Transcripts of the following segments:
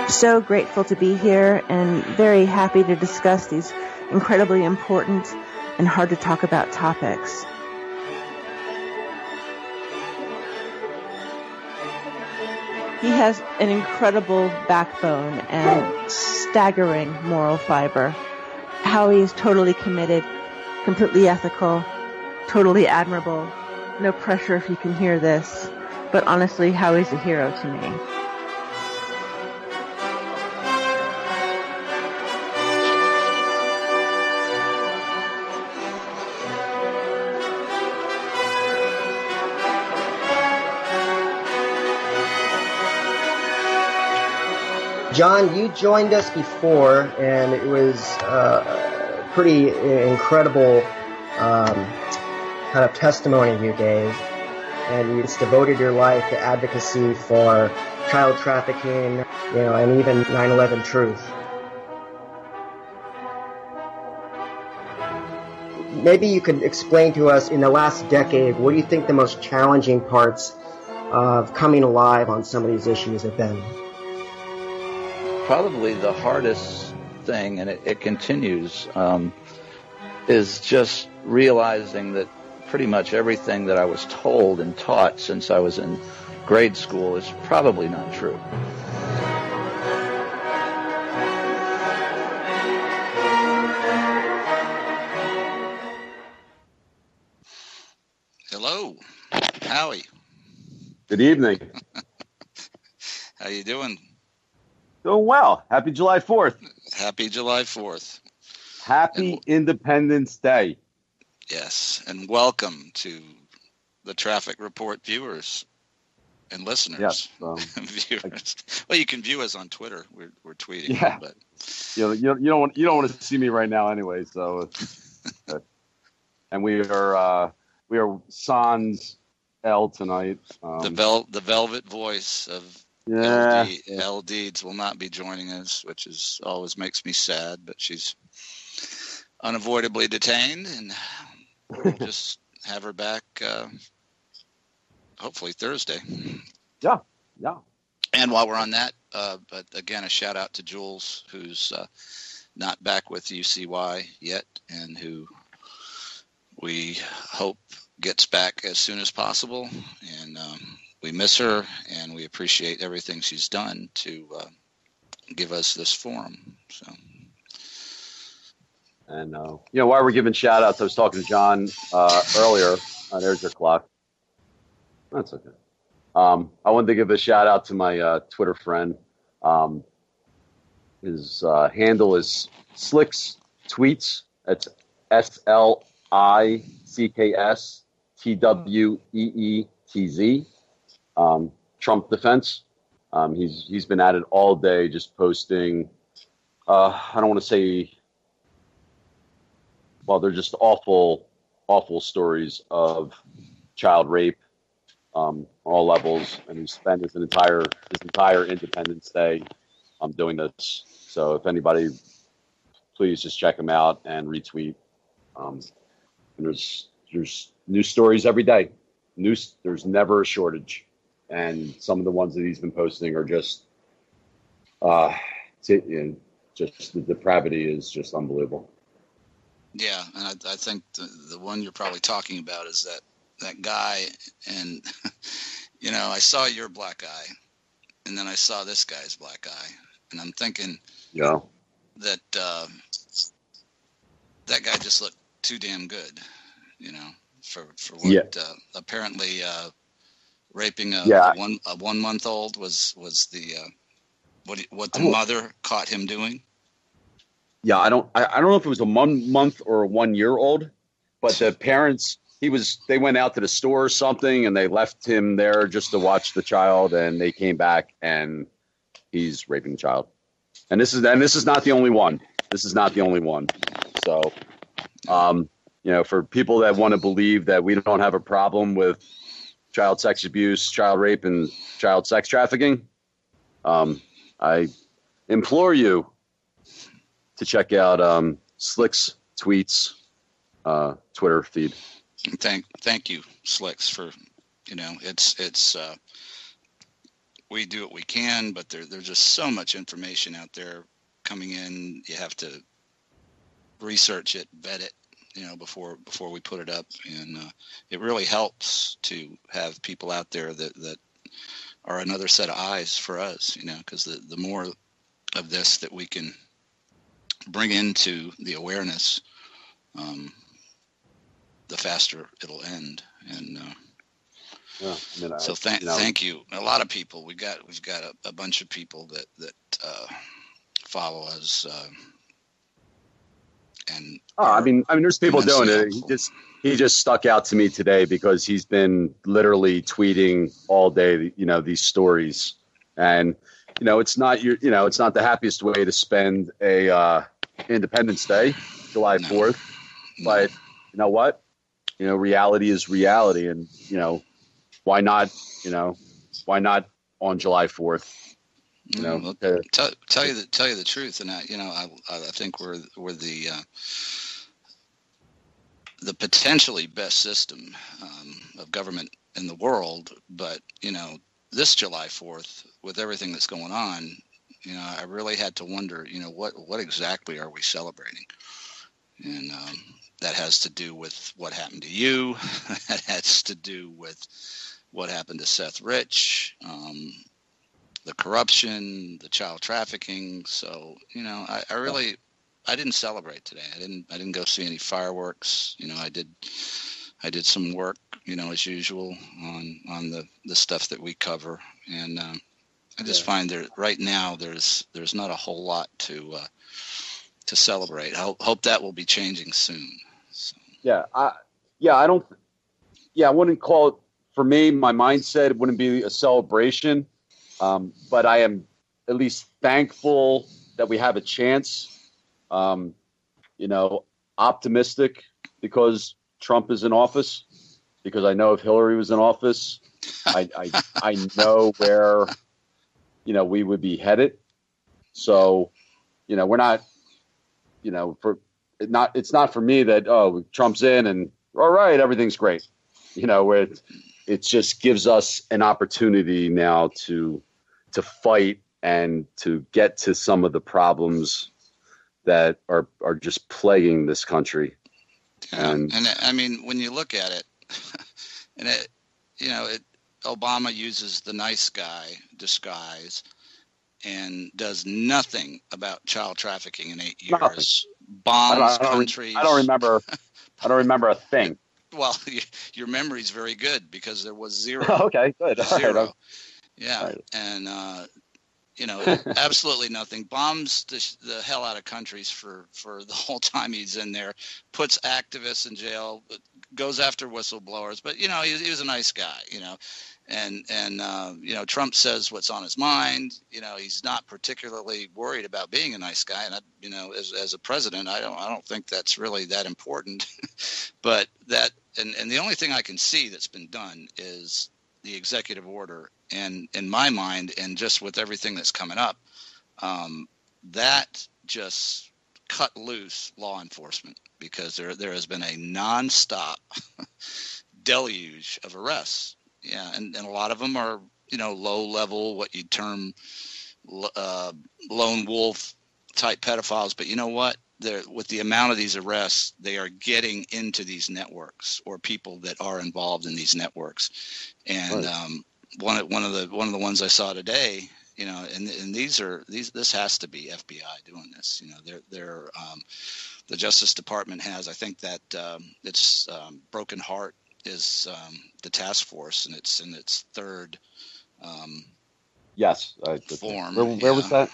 So grateful to be here and very happy to discuss these incredibly important and hard to talk about topics. He has an incredible backbone and staggering moral fiber. Howie is totally committed, completely ethical, totally admirable. No pressure if you can hear this, but honestly, Howie's a hero to me. John, you joined us before, and it was a pretty incredible kind of testimony you gave, and you just devoted your life to advocacy for child trafficking, and even 9/11 truth. Maybe you could explain to us, in the last decade, what do you think the most challenging parts of coming alive on some of these issues have been? Probably the hardest thing, and it continues, is just realizing that pretty much everything that I was told and taught since I was in grade school is probably not true. Hello, Howie. Good evening. How you doing? Doing well. Happy July 4th. Happy July 4th. Happy Independence Day. Yes, and welcome to the Traffic Report viewers and listeners. Yes. Viewers. Well, you can view us on Twitter. We're tweeting. Yeah. But you don't want to see me right now anyway. So, and we are sans L tonight. The velvet voice of L Deeds will not be joining us, which always makes me sad, but she's unavoidably detained, and we'll just have her back hopefully Thursday. Yeah. And while we're on that, but again, a shout out to Jules, who's not back with UCY yet, and who we hope gets back as soon as possible. And we miss her, and we appreciate everything she's done to give us this forum. So, and while we're giving shout outs, I was talking to John earlier. There's your clock. That's okay. I wanted to give a shout out to my Twitter friend. His handle is Slicks Tweets. That's SLICKS TWEETZ. Trump defense. He's been at it all day, just posting. I don't want to say. Well, they're just awful stories of child rape, all levels, and he spent his entire Independence Day doing this. So if anybody, please just check him out and retweet. And there's new stories every day. There's never a shortage, and some of the ones that he's been posting are just just the depravity is just unbelievable. Yeah, and I think the one you're probably talking about is that guy, and I saw your black eye, and then I saw this guy's black eye, and I'm thinking, that that guy just looked too damn good, for what apparently raping a 1 month old was the what the mother caught him doing. Yeah, I don't know if it was a 1 month or a 1 year old, but the parents, they went out to the store or something, and they left him there just to watch the child, and they came back and he's raping the child. And this is not the only one. This is not the only one. So, for people that want to believe that we don't have a problem with child sex abuse, child rape, and child sex trafficking, I implore you to check out Slick's tweets, Twitter feed. Thank you, Slicks, for it's we do what we can, but there's just so much information out there coming in. You have to research it, vet it, before we put it up, and it really helps to have people out there that are another set of eyes for us, because the more of this that we can bring into the awareness, the faster it'll end. And so thank you. A lot of people. We've got a bunch of people that follow us. And there's people doing it. He just stuck out to me today because he's been literally tweeting all day. These stories, and it's not it's not the happiest way to spend a Independence Day, July 4th. But you know what? Reality is reality, and why not? Why not on July 4th? Tell you the truth, and I think we're the potentially best system of government in the world, but this July 4th, with everything that's going on, I really had to wonder, what exactly are we celebrating? And that has to do with what happened to you. That has to do with what happened to Seth Rich, the corruption, the child trafficking. So, I didn't celebrate today. I didn't go see any fireworks. I did some work, as usual on the stuff that we cover. And I just find there right now there's not a whole lot to celebrate. I hope that will be changing soon. So. I wouldn't call it, for me, my mindset, it wouldn't be a celebration. But I am at least thankful that we have a chance, optimistic because Trump is in office, because I know if Hillary was in office, I know where, we would be headed. So, we're not, it's not for me that, Trump's in and all right, everything's great. Where it just gives us an opportunity now to fight and to get to some of the problems that are just plaguing this country. Yeah. And when you look at it, and Obama uses the nice guy disguise and does nothing about child trafficking in 8 years. Nothing. Bombs countries. I don't remember a thing. Well, your memory's very good because there was zero. Okay, good. Zero. Right. Yeah, right. And absolutely nothing. Bombs the hell out of countries for the whole time he's in there. Puts activists in jail. Goes after whistleblowers. But he was a nice guy. And Trump says what's on his mind. He's not particularly worried about being a nice guy. And as a president, I don't think that's really that important. But that and the only thing I can see that's been done is the executive order. And in my mind, and just with everything that's coming up, that just cut loose law enforcement, because there has been a nonstop deluge of arrests. Yeah, and a lot of them are, low level, what you'd term lone wolf type pedophiles. But you know what? With the amount of these arrests, they are getting into these networks, or people that are involved in these networks. And one of the ones I saw today, and this has to be FBI doing this. They're the Justice Department has, I think that it's Broken Heart is the task force, and it's in its third form. Where was that?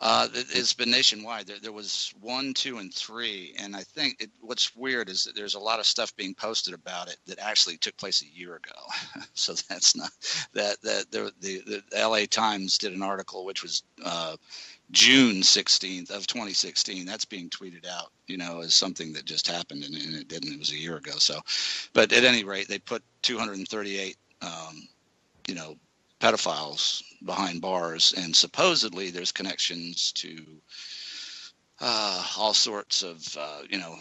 It's been nationwide. There was 1, 2, and 3, and I think what's weird is that there's a lot of stuff being posted about it that actually took place a year ago. So that's not that the LA Times did an article which was June 16th of 2016. That's being tweeted out, as something that just happened, and it didn't. It was a year ago. So, but at any rate, they put 238, pedophiles behind bars, and supposedly there's connections to all sorts of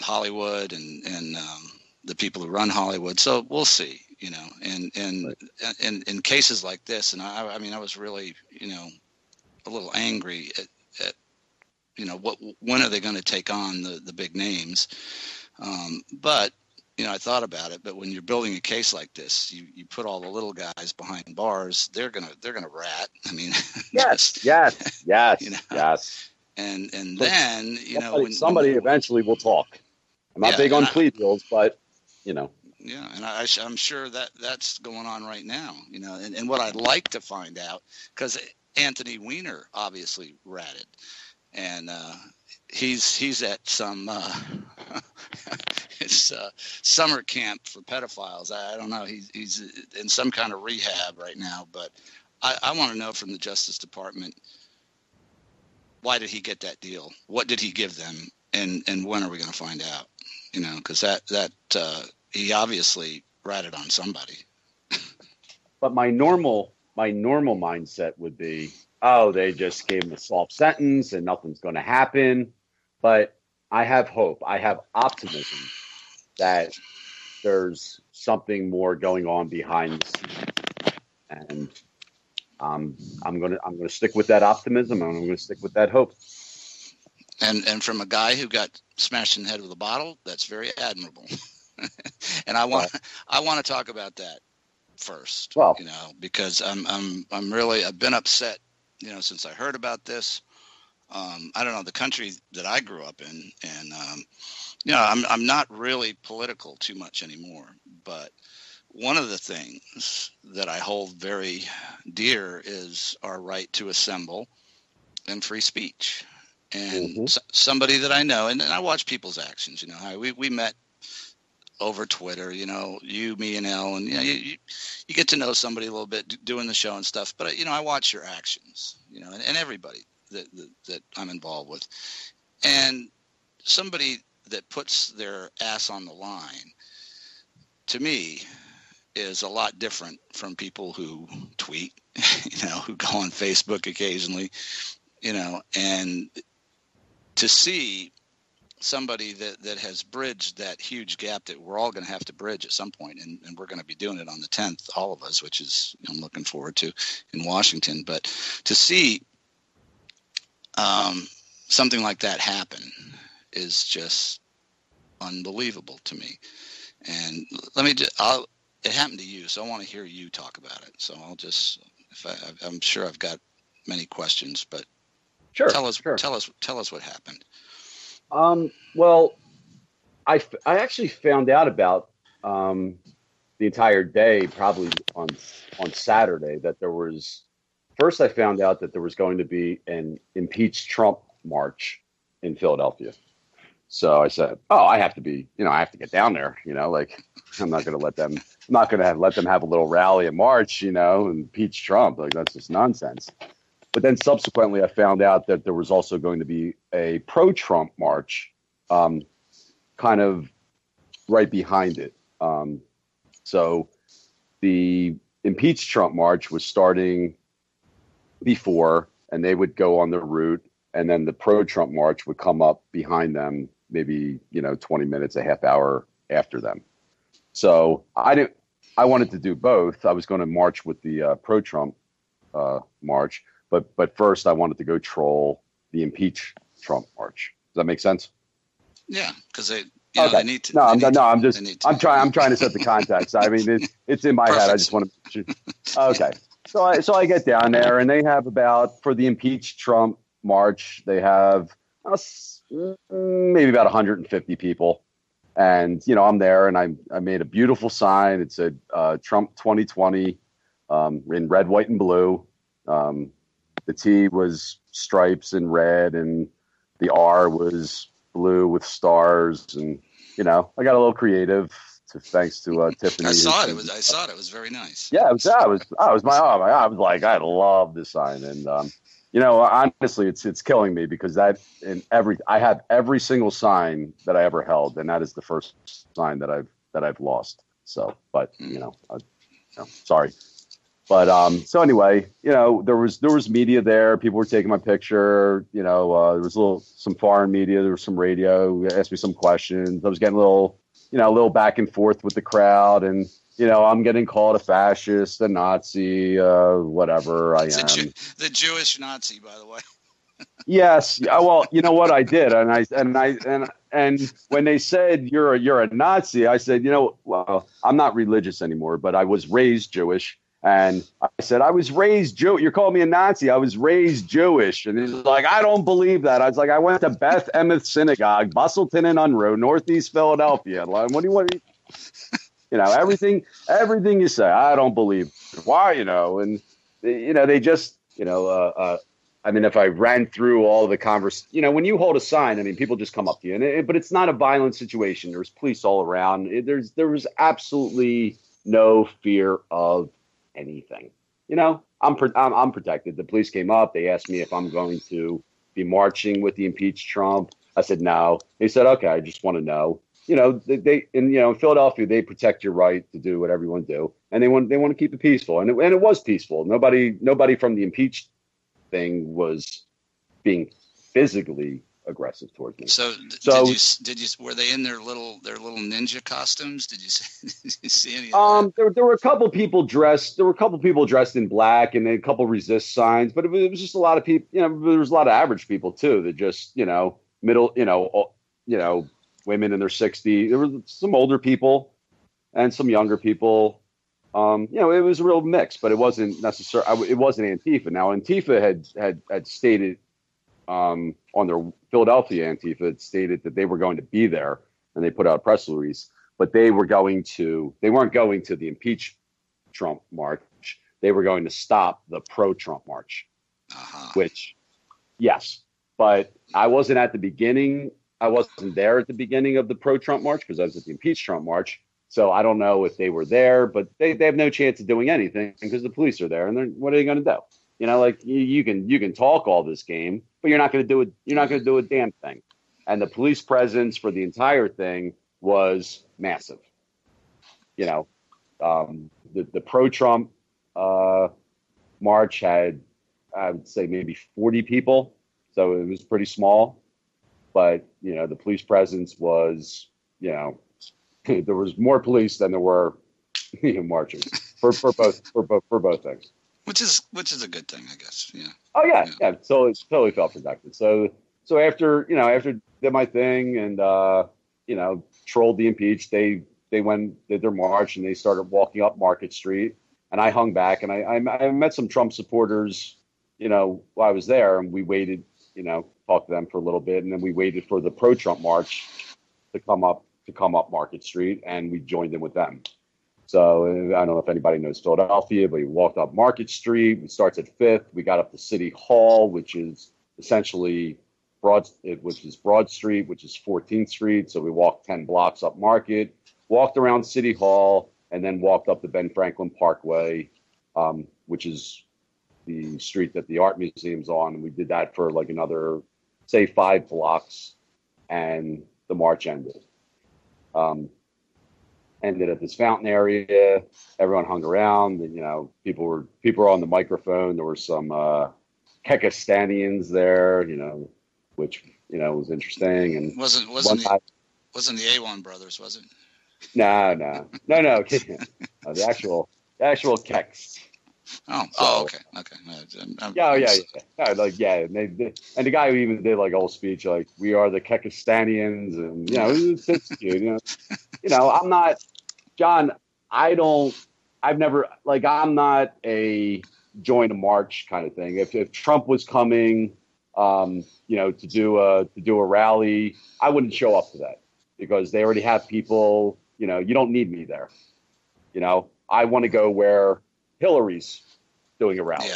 Hollywood and the people who run Hollywood. So we'll see, and in cases like this, and I mean I was really a little angry at when are they going to take on the big names, but I thought about it, but when you're building a case like this, you put all the little guys behind bars, they're gonna rat. I mean, yes. And then somebody eventually will talk. I'm not big on plea deals, but Yeah, and I'm sure that's going on right now. And what I'd like to find out, because Anthony Weiner obviously ratted, and he's at some it's summer camp for pedophiles. I don't know. He's in some kind of rehab right now. But I want to know from the Justice Department, why did he get that deal? What did he give them? And when are we going to find out? Because that he obviously ratted on somebody. But my normal mindset would be, oh, they just gave him a soft sentence and nothing's going to happen. But I have hope. I have optimism that there's something more going on behind the scenes, and I'm gonna stick with that optimism, and I'm gonna stick with that hope. And from a guy who got smashed in the head with a bottle, that's very admirable. And I want to talk about that first. Well, because I've been upset, since I heard about this. I don't know, the country that I grew up in, and I'm not really political too much anymore, but one of the things that I hold very dear is our right to assemble and free speech. And somebody that I know, and I watch people's actions, how we met over Twitter, you, me, and Elle, and you get to know somebody a little bit doing the show and stuff. But I watch your actions, and everybody that I'm involved with, and somebody that puts their ass on the line, to me, is a lot different from people who tweet, who go on Facebook occasionally, and to see somebody that has bridged that huge gap that we're all going to have to bridge at some point, and we're going to be doing it on the 10th, all of us, which is I'm looking forward to in Washington. But to see something like that happen is just unbelievable to me. And it happened to you, so I want to hear you talk about it. So I'm sure I've got many questions, but sure, tell us what happened. Well, I actually found out about the entire day probably on Saturday that there was. First, I found out that there was going to be an impeach Trump march in Philadelphia. So I said, "Oh, I have to get down there. I'm not going to let them. I'm not going to let them have a little rally and march. And impeach Trump. Like, that's just nonsense." But then subsequently, I found out that there was also going to be a pro-Trump march, kind of right behind it. So the impeach Trump march was starting before, and they would go on their route, and then the pro-Trump march would come up behind them, maybe 20 minutes, a half hour after them. So I wanted to do both. I was going to march with the pro-Trump march, but first I wanted to go troll the impeach Trump march. Does that make sense? Yeah, because they need to. I'm trying to set the context. I mean, it's in my head. I just want to. Okay. So I get down there, and they have for the impeach Trump march, they have maybe about 150 people. And, I'm there, and I made a beautiful sign. It said Trump 2020 in red, white, and blue. The T was stripes in red, and the R was blue with stars. And, I got a little creative. Thanks to Tiffany. I saw it. It was very nice. Yeah, I was like, I love this sign, and honestly, it's killing me because I have every single sign that I ever held, and that is the first sign that I've lost. So, but sorry, But so anyway, there was media there. People were taking my picture. There was some foreign media. There was some radio. Asked me some questions. I was getting a little back and forth with the crowd, and I'm getting called a fascist, a Nazi, whatever I am. The Jewish Nazi, by the way. Yes. Well, you know what I did, and when they said you're a Nazi, I said, well, I'm not religious anymore, but I was raised Jewish. And I said, I was raised Jewish. You're calling me a Nazi. I was raised Jewish. And he's like, I don't believe that. I was like, I went to Beth Emeth Synagogue, Bustleton and Unruh, Northeast Philadelphia. Like, what do you everything you say, I don't believe. Why, and, they just, if I ran through all the when you hold a sign, people just come up to you. But it's not a violent situation. There's police all around. There was absolutely no fear of anything. I'm protected. The police came up. They asked me if I'm going to be marching with the impeached Trump. I said no. They said, okay, I just want to know. In Philadelphia, they protect your right to do whatever you want to do, and they want to keep it peaceful. And it was peaceful. Nobody from the impeached thing was being physically aggressive towards me. So did you were they in their little ninja costumes? Did you see any of that? There were a couple people dressed in black, and a couple resist signs, but it was just a lot of people. There was a lot of average people too that just middle women in their 60s. There were some older people and some younger people. It was a real mix, but it wasn't necessarily. It wasn't Antifa. Now Antifa had stated on their Philadelphia Antifa had stated that they were going to be there, and they put out a press release. But they weren't going to the impeach Trump march. They were going to stop the pro-Trump march. Which, yes, but I wasn't at the beginning. I wasn't there at the beginning of the pro-Trump march because I was at the impeach Trump march. So I don't know if they were there, but they have no chance of doing anything because the police are there, and what are they going to do? You can talk all this game, but you're not going to do it. You're not going to do a damn thing. And the police presence for the entire thing was massive. The pro-Trump march had, I would say, maybe 40 people, so it was pretty small. But the police presence was, there was more police than there were marchers for both things. Which is a good thing, I guess. Yeah. Oh yeah. Totally felt protected. So after I did my thing and trolled the impeached, they did their march and they started walking up Market Street, and I hung back and I met some Trump supporters, while I was there, and we waited, talked to them for a little bit, and then we waited for the pro-Trump march to come up Market Street, and we joined in with them. So I don't know if anybody knows Philadelphia, but we walked up Market Street. It starts at 5th. We got up to City Hall, which is essentially Broad Street, which is 14th Street. So we walked 10 blocks up Market, walked around City Hall, and then walked up the Ben Franklin Parkway, which is the street that the art museum's on. And we did that for like another, say, 5 blocks, and the march ended. Ended at this fountain area. Everyone hung around, and people were on the microphone. There were some Kekistanians there, which was interesting. And wasn't the A1 brothers, was it? No. The actual Keks. Okay. Yeah. And the guy who even did like a whole speech like, "We are the Kekistanians," and it's cute. I'm not, John. I'm not a join a march kind of thing. If Trump was coming, to do a rally, I wouldn't show up to that because they already have people. You don't need me there. I want to go where Hillary's doing a rally.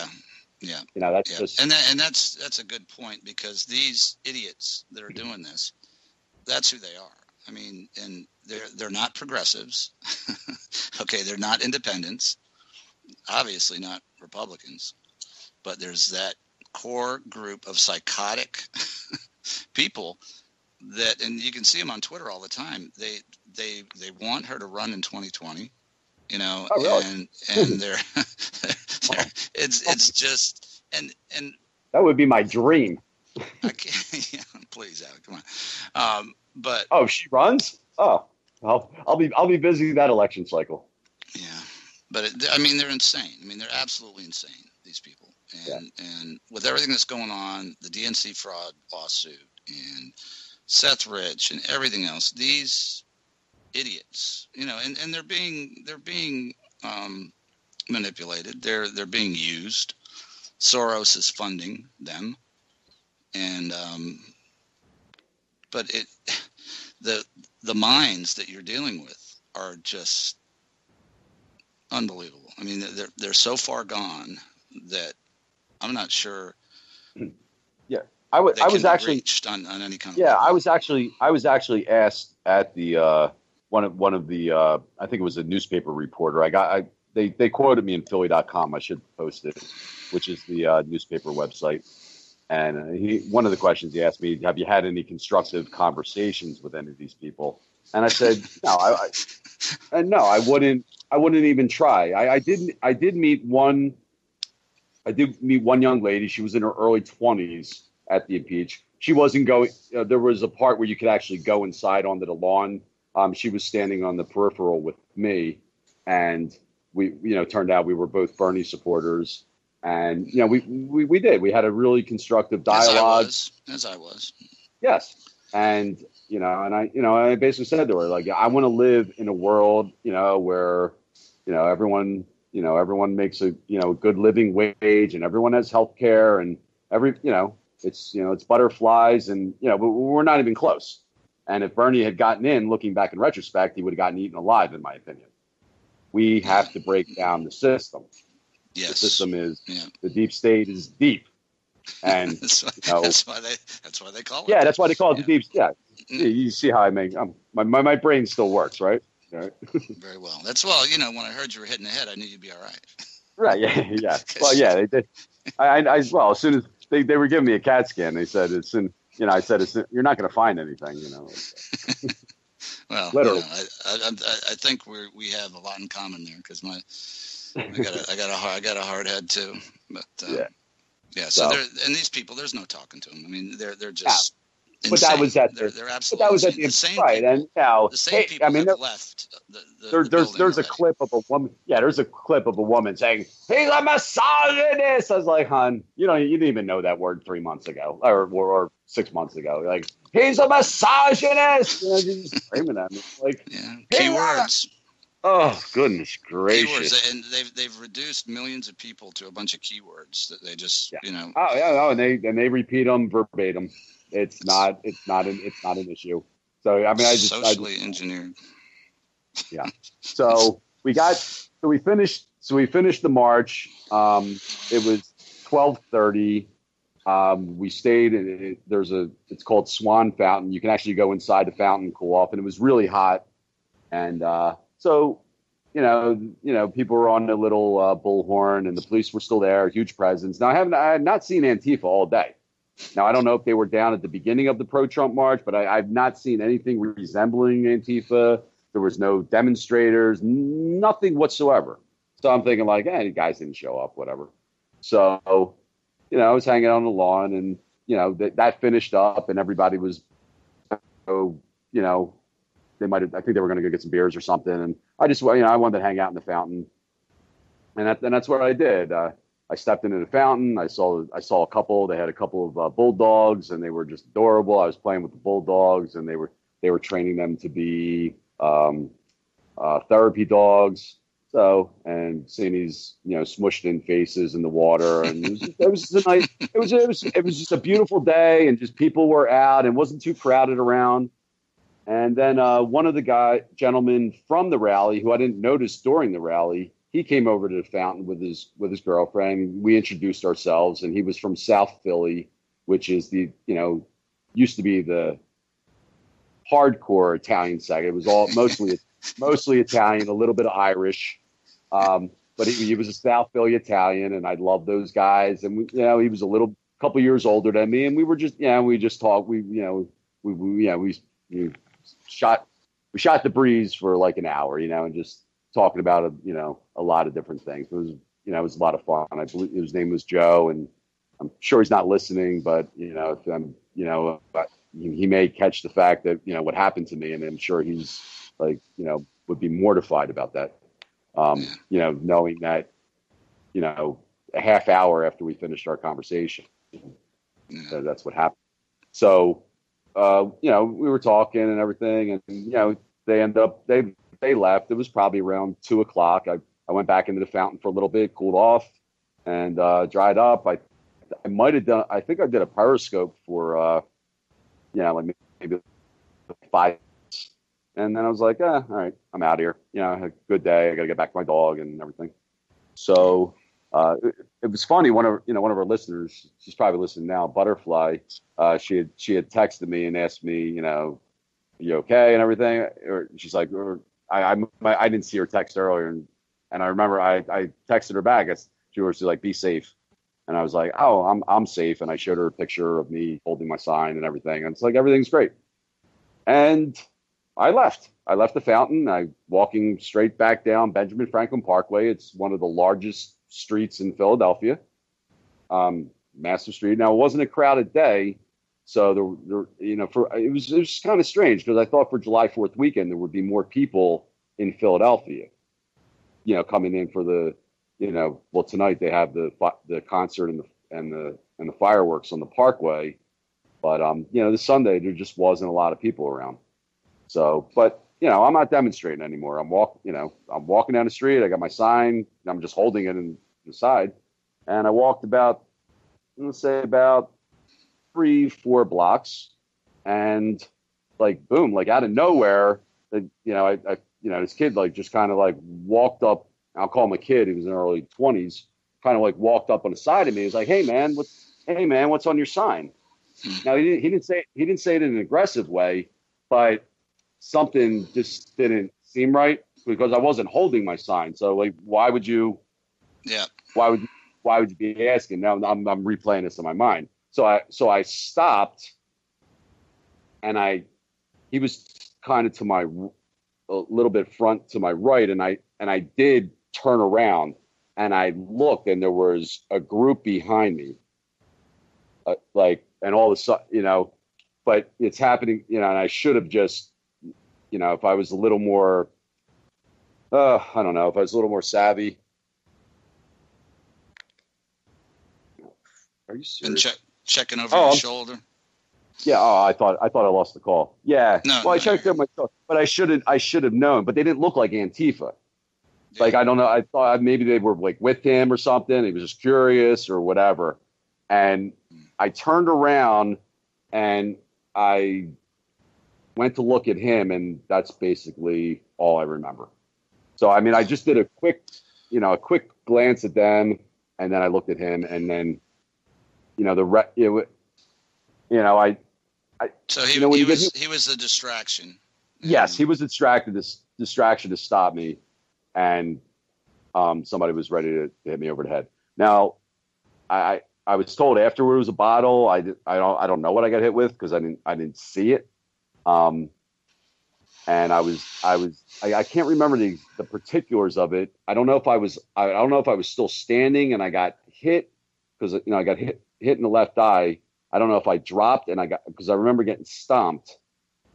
Yeah. That's just, and that's a good point, because these idiots that are doing this, that's who they are. I mean, and they're not progressives. Okay, they're not independents. Obviously not Republicans. But there's that core group of psychotic people that, and you can see them on Twitter all the time. They want her to run in 2020. Oh, really? And it's just and that would be my dream. I can't. Yeah, please, Howie, come on. But she runs. Oh, I'll be busy that election cycle. Yeah, but I mean, they're insane. I mean, they're absolutely insane. These people, and with everything that's going on, the DNC fraud lawsuit and Seth Rich and everything else, these idiots, and they're being manipulated. They're being used. Soros is funding them, and but the minds that you're dealing with are just unbelievable. I mean, they're so far gone that I'm not sure. Yeah, I was actually reached on any kind of. Yeah, I was actually asked at the one of the I think it was a newspaper reporter. They quoted me in Philly.com. I should post it, which is the newspaper website. And one of the questions he asked me, have you had any constructive conversations with any of these people? And I said, no, I wouldn't even try. I did meet one young lady. She was in her early 20s at the Impeach. She wasn't going, there was a part where you could actually go inside onto the lawn. She was standing on the peripheral with me, and we, turned out we were both Bernie supporters. And, we did. We had a really constructive dialogue. As I was. Yes. And, I basically said to her, like, I want to live in a world, where, everyone makes a, good living wage, and everyone has health care, and it's butterflies, and, but we're not even close. And if Bernie had gotten in, looking back in retrospect, he would have gotten eaten alive, in my opinion. We have to break down the system. Yes. The system is the deep state is deep, and that's why they call it. Yeah, that's why they call it the deep. Yeah, you see how I make my brain still works, right? Right. Very well. When I heard you were hitting the head, I knew you'd be all right. Right. Yeah. Well, yeah, they did. As soon as they were giving me a CAT scan, they said it's in. I said you're not going to find anything. Well, literally. I think we have a lot in common there, because I got a hard head too, but yeah. So and these people, there's no talking to them. I mean, they're just. Insane. But that was at they're absolutely. But that was at the same right, people, and now the same people have left. There's a clip of a woman. Yeah, there's a clip of a woman saying he's a misogynist. I was like, hon, you didn't even know that word 3 months ago or 6 months ago. Like, he's a misogynist. Just screaming at me like, keywords. Oh, goodness gracious! Keywords, and they've reduced millions of people to a bunch of keywords that they just and they repeat them verbatim. It's not an issue. So I mean, socially engineered. Yeah. So we finished the march. It was 12:30. We stayed it's called Swan Fountain. You can actually go inside the fountain, cool off, and it was really hot. And so, people were on the little bullhorn, and the police were still there, huge presence. Now I had not seen Antifa all day. Now, I don't know if they were down at the beginning of the pro-Trump march, but I've not seen anything resembling Antifa. There was no demonstrators, nothing whatsoever. So I'm thinking like, you guys didn't show up, whatever. So, I was hanging on the lawn, and, that finished up, and everybody was, I think they were going to go get some beers or something. And I just, I wanted to hang out in the fountain. And that's what I did. I stepped into the fountain. I saw a couple. They had a couple of bulldogs, and they were just adorable. I was playing with the bulldogs, and they were training them to be therapy dogs. So, and seeing these smushed in faces in the water, and it was just a nice. It was just a beautiful day, and just people were out, and wasn't too crowded around. And then one of the gentlemen from the rally, who I didn't notice during the rally, he came over to the fountain with his girlfriend. We introduced ourselves, and he was from South Philly, which is used to be the hardcore Italian side. It was all mostly Italian, a little bit of Irish, but he was a South Philly Italian, and I love those guys. And he was a couple years older than me, and we were just we just talked. We shot the breeze for like an hour, and just talking about a lot of different things. It it was a lot of fun. I believe his name was Joe, and I'm sure he's not listening, but if I'm, he may catch the fact that what happened to me, and I'm sure he's like, would be mortified about that. Knowing that, a half hour after we finished our conversation, that's what happened. So, we were talking and everything, and they left. It was probably around 2:00. I went back into the fountain for a little bit, cooled off, and dried up. I might have done. I think I did a periscope for like maybe 5 minutes. And then I was like, all right, I'm out of here. I had a good day. I got to get back to my dog and everything. So it was funny. One of our listeners, she's probably listening now, Butterfly. She had texted me and asked me, you okay and everything. Or she's like, I didn't see her text earlier, and I remember I texted her back. She was like, be safe. And I was like, oh, I'm safe. And I showed her a picture of me holding my sign and everything. And it's like, everything's great. And I left the fountain. I walking straight back down Benjamin Franklin Parkway. It's one of the largest streets in Philadelphia. Massive street. Now, it wasn't a crowded day. So it was kind of strange because I thought for July 4th weekend, there would be more people in Philadelphia, coming in for the, well, tonight they have the concert and the fireworks on the Parkway, but this Sunday there just wasn't a lot of people around. So, but I'm not demonstrating anymore. I'm walking down the street. I got my sign. I'm just holding it in the side, and I walked about 3-4 blocks, and like boom, like out of nowhere, this kid like just kind of like walked up. I'll call him a kid. He was in the early 20s. Kind of like walked up on the side of me. He was like, "Hey man, what's on your sign?" Now he didn't say it in an aggressive way, but something just didn't seem right because I wasn't holding my sign. So like, why would you? Yeah. Why would you be asking? Now I'm replaying this in my mind. So I stopped, and he was kind of to a little bit front to my right, and I did turn around, and I looked, and there was a group behind me, and all of a sudden, but it's happening, and I should have just, if I was a little more, I don't know, if I was a little more savvy. Are you serious? And checking over your shoulder. Yeah. Oh, I thought I lost the call. Yeah. No, I checked over myself, but I should have known. But they didn't look like Antifa. Yeah. Like, I don't know. I thought maybe they were like with him or something. He was just curious or whatever. And I turned around and I went to look at him, and that's basically all I remember. So I mean, I just did a quick glance at them, and then I looked at him, and then. So he was the distraction. Yes, he was distracted. This distraction to stop me, and somebody was ready to hit me over the head. Now, I was told afterward it was a bottle. I don't know what I got hit with because I didn't see it. And I can't remember the particulars of it. I don't know if I was still standing and I got hit because I got hit in the left eye. I don't know if I dropped because I remember getting stomped,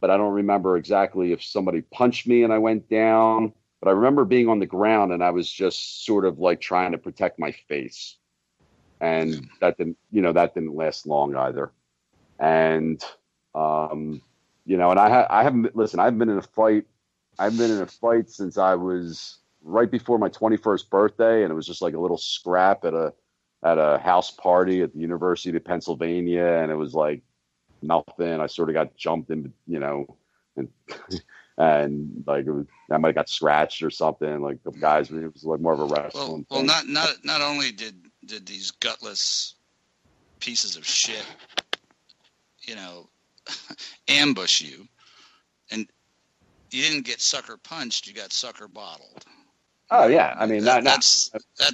but I don't remember exactly if somebody punched me and I went down. But I remember being on the ground and I was just sort of like trying to protect my face, and that didn't last long either. And and I haven't listen. I've been in a fight. I've been in a fight since I was right before my 21st birthday, and it was just like a little scrap at a house party at the University of Pennsylvania, and it was like nothing. I sort of got jumped in, and like I might have got scratched or something. Like the guys, it was like more of a wrestling. Well, not only did these gutless pieces of shit, ambush you, and you didn't get sucker punched, you got sucker bottled. Oh yeah, I mean that's I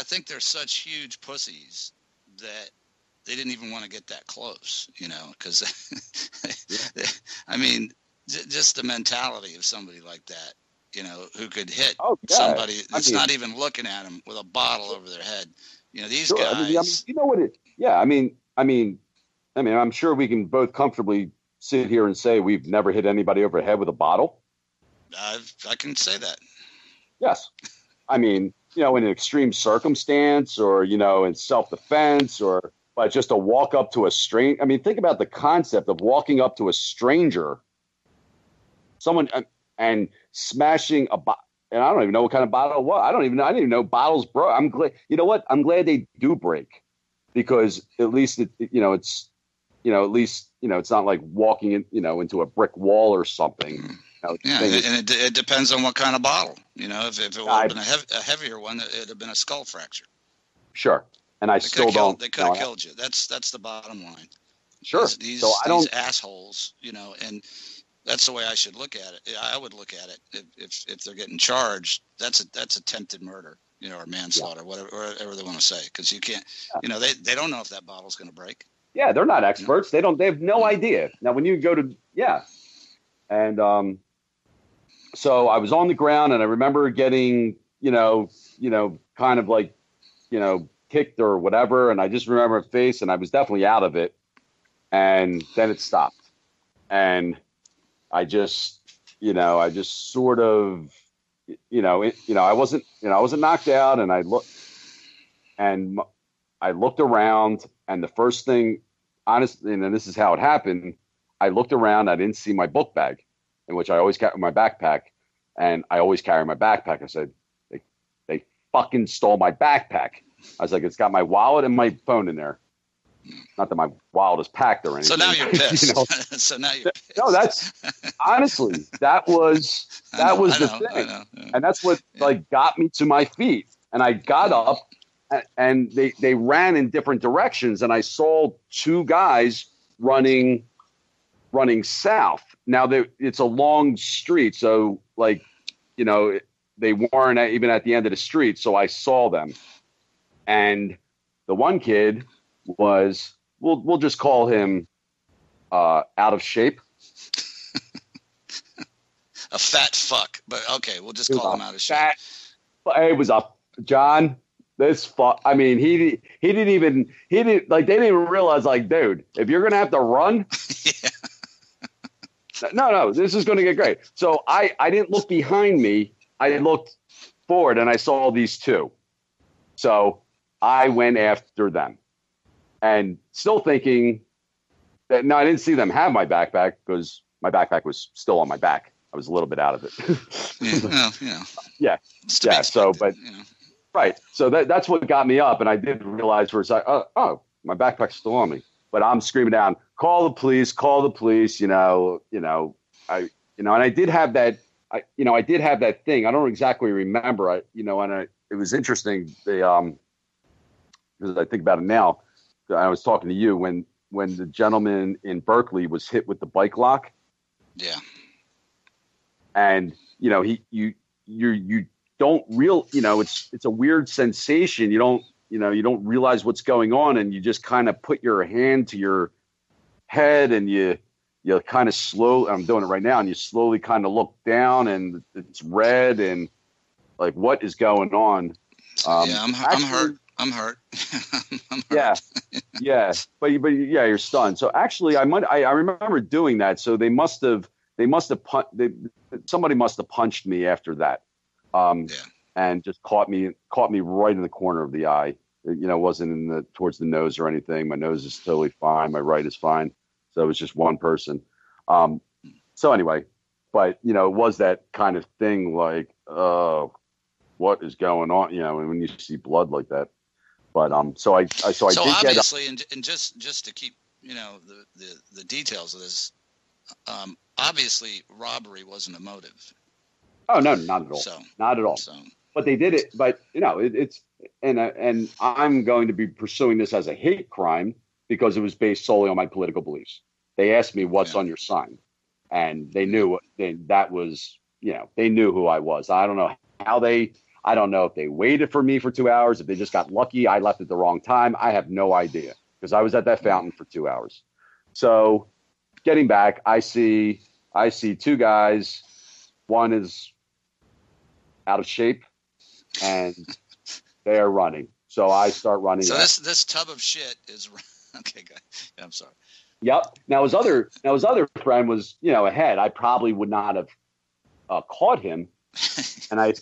think they're such huge pussies that they didn't even want to get that close, because I mean, just the mentality of somebody like that, who could hit Oh, yeah. somebody that's not even looking at them with a bottle over their head. These sure. guys. You know what it? Yeah. I mean, I'm sure we can both comfortably sit here and say we've never hit anybody over the head with a bottle. I can say that. Yes. I mean, in an extreme circumstance or, in self-defense but just to walk up to a stranger. I mean, think about the concept of walking up to a stranger, someone and smashing a bottle. And I don't even know what kind of bottle it was. I didn't even know bottles broke. I'm glad, you know what? I'm glad they do break because at least it's not like walking into a brick wall or something. Yeah, and it depends on what kind of bottle. If it would have been a heavier one, it'd have been a skull fracture. Sure, and They could have killed you. That's the bottom line. Sure. These assholes, and that's the way I should look at it. I would look at it if they're getting charged. That's attempted murder, or manslaughter, whatever they want to say, because you can't. They don't know if that bottle's going to break. Yeah, they're not experts. They have no idea. Now, when you go to and so I was on the ground, and I remember getting, kind of like, kicked or whatever. And I just remember her face, and I was definitely out of it. And then it stopped. And I just sort of, I wasn't knocked out. And I looked around, and the first thing, honestly, and this is how it happened, I looked around, I didn't see my book bag, in which I always carry my backpack, and I always carry my backpack. I said, they fucking stole my backpack. I was like, it's got my wallet and my phone in there. Not that my wallet is packed or anything. So now you're pissed. So now you're pissed. No, that's honestly, that was the thing. I know. Yeah. And that's what got me to my feet. And I got up, and they ran in different directions, and I saw two guys running south. Now it's a long street, so they weren't even at the end of the street, so I saw them. And the one kid was, we'll just call him out of shape. A fat fuck, but okay, we'll just call him out of shape. It was John. This fuck. I mean, they didn't even realize, dude, if you're gonna have to run. Yeah. No, this is going to get great. So I didn't look behind me. I looked forward, and I saw these two. So I went after them, and still thinking that, no, I didn't see them have my backpack because my backpack was still on my back. I was a little bit out of it. Yeah. So, but right. So that's what got me up, and I did realize for a second, my backpack's still on me. But I'm screaming down, call the police, and I did have that, I did have that thing. I don't exactly remember, it was interesting. Because I think about it now, I was talking to you when the gentleman in Berkeley was hit with the bike lock. Yeah. And, you don't it's a weird sensation. You don't realize what's going on, and you just kind of put your hand to your head, and you kind of slowly, I'm doing it right now, and you slowly kind of look down, and it's red, and what is going on? I'm hurt. I'm hurt. I'm hurt. Yeah. But you're stunned. So actually, I remember doing that. So somebody must have punched me after that. And just caught me right in the corner of the eye. It wasn't towards the nose or anything. My nose is totally fine. My right is fine. So it was just one person. So anyway, but it was that kind of thing, what is going on? When you see blood like that. But so I did obviously, get and just to keep the details of this, obviously robbery wasn't a motive. Oh no, not at all. Not at all. But they did it. But it's and I'm going to be pursuing this as a hate crime because it was based solely on my political beliefs. They asked me what's on your sign, and they knew that was they knew who I was. I don't know I don't know if they waited for me for 2 hours, if they just got lucky. I left at the wrong time. I have no idea because I was at that fountain for 2 hours. So getting back, I see two guys. One is out of shape, and they are running. So I start running. So this tub of shit is okay. Good. Yeah, I'm sorry. Yep. Now his other friend was, ahead. I probably would not have caught him, and I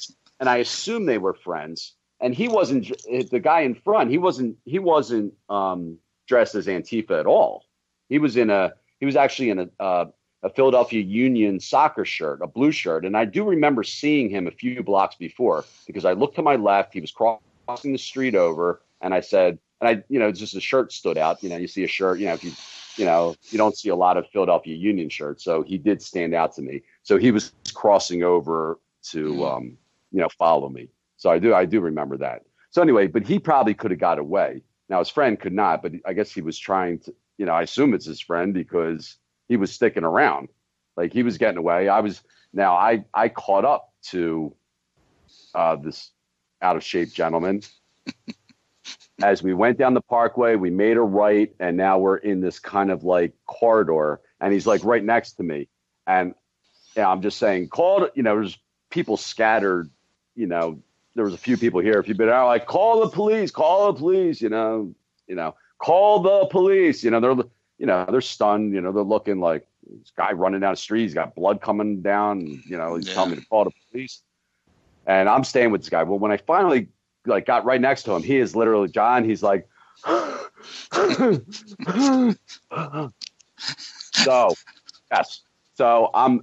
assumed they were friends. And he wasn't, the guy in front. He wasn't dressed as Antifa at all. He was actually in a Philadelphia Union soccer shirt, a blue shirt. And I do remember seeing him a few blocks before, because I looked to my left. He was crossing the street over, and I said, just the shirt stood out. You see a shirt, if you don't see a lot of Philadelphia Union shirts. So he did stand out to me. So he was crossing over to, follow me. So I do remember that. So anyway, but he probably could have got away. Now his friend could not, but I guess he was trying to, I assume it's his friend, because he was sticking around. Like, he was getting away. I caught up to this out of shape gentleman. As we went down the parkway, we made a right, and now we're in this kind of like corridor, and he's like right next to me. And I'm just saying, there's people scattered, there was a few people here, out, like, call the police, call the police, call the police. They're stunned, they're looking like, this guy running down the street, he's got blood coming down, he's telling me to call the police. And I'm staying with this guy. Well, when I finally got right next to him, he is literally, John, he's like, so, yes. So I'm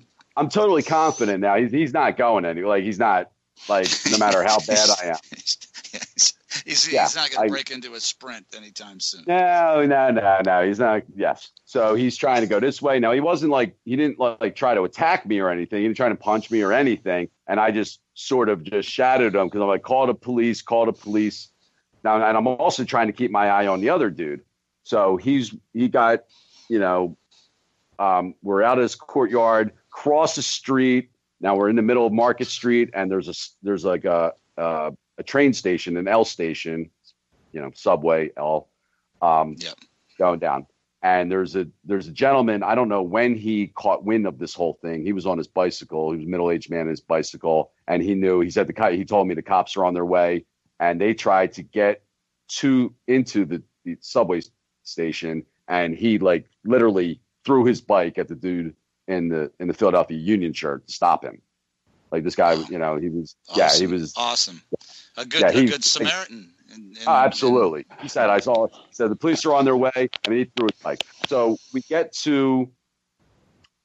totally confident now. He's not going anywhere. Like, he's not, like, no matter how bad I am. He's not going to break into a sprint anytime soon. No. He's not. Yes. So he's trying to go this way. No, he didn't try to attack me or anything. He didn't try to punch me or anything. And I just sort of just shadowed him, because I'm like, call the police. Now, and I'm also trying to keep my eye on the other dude. So he got, we're out of this courtyard, cross the street. Now we're in the middle of Market Street, and there's like a train station, an L station, subway L, going down. And there's a gentleman, I don't know when he caught wind of this whole thing. He was on his bicycle. He was a middle-aged man on his bicycle, and he told me the cops are on their way, and they tried to get into the subway station, and he literally threw his bike at the dude in the Philadelphia Union shirt to stop him. Like, this guy, he was, awesome. He was awesome. A good Samaritan. Absolutely. He said, the police are on their way. I mean, he threw his bike. So we get to,